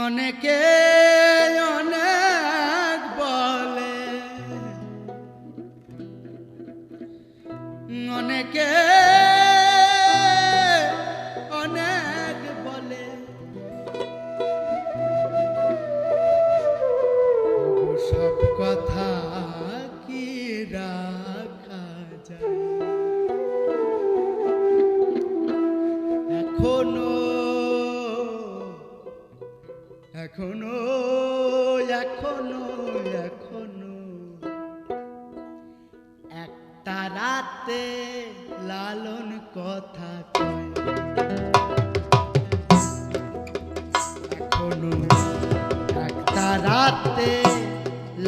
অনেকে অনেক বলে, অনেকে অনেক বলে, সব কথা কি রাখা যায়? এখনো এখনো এখনো এখনো একটা রাতে লালন কথা কয়, এখনো একটা রাতে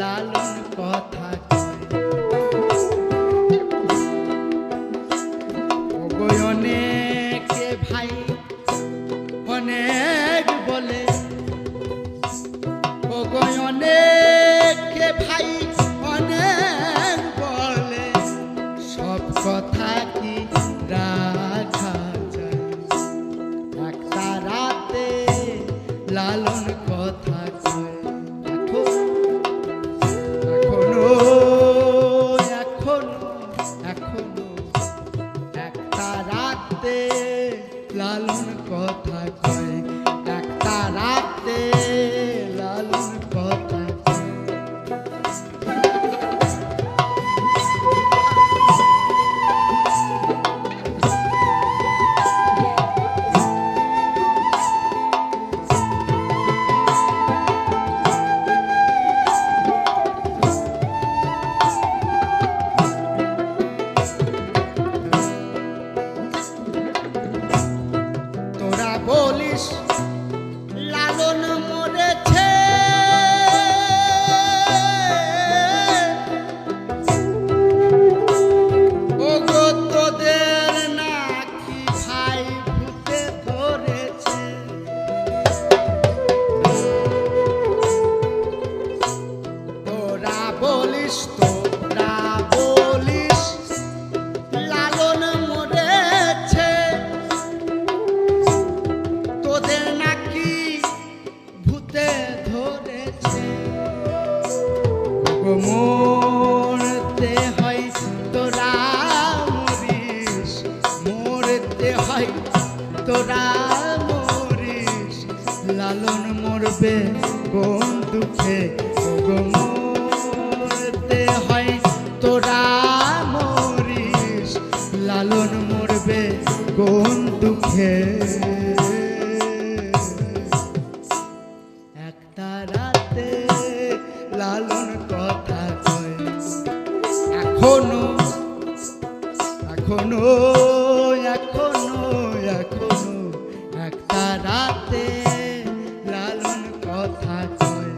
লালন কথা কয়। ওগো অনেকে ভাই অনেক বলে, ওগো অনেকে ভাই অনেক বলে, সব কথা কি রাখা যায়? একটা রাতে লালন কথা কয়, এখনো এখনো এখনো একটা রাতে লালন কথা কয়, একটা রাতে লালন কথা কয়। তোরা বলিস লালন মরেছে, ওগো তোদের নাকি ভাই ভূতে ধরেছে? তোরা বলিস লালন মরেছে, তোদের নাকি ভূতে ধরেছে। ওগো মরতে হয় তোরা মরিস, মরতে হয় তোরা মরিস, লালন মরবে কোন দুঃখে? ওগো মরতে হয় তোরা মরিস, লালন মরবে কোন দুঃখে? একটা রাতে লালন কথা কয়, এখনো এখনো এখনো এখনো একটা রাতে লালন কথা কয়।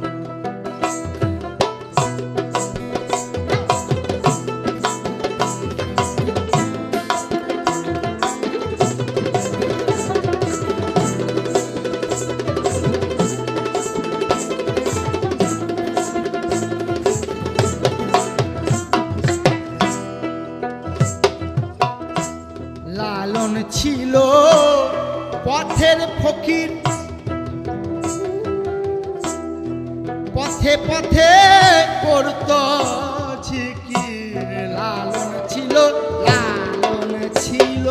লালন ছিল পথের ফকির, পথে পথে করত জিকির। লালন ছিল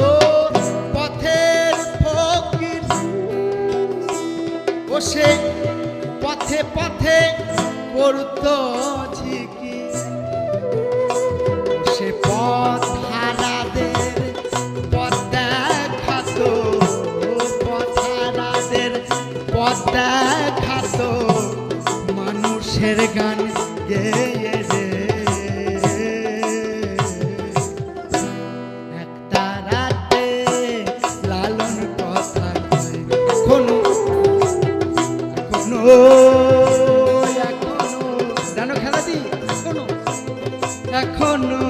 পথের ফকির, ও সে পথে পথে করত জিকির। সে পথ হারাদের পথ দেখাতো, পথ হারাদের পথ দেখাতো, মানুষের গান গেয়ে রে। একটা রাতে লালন কথা কয়, এখনো এখনো এখনো জানো খেলা দি, এখনো এখনো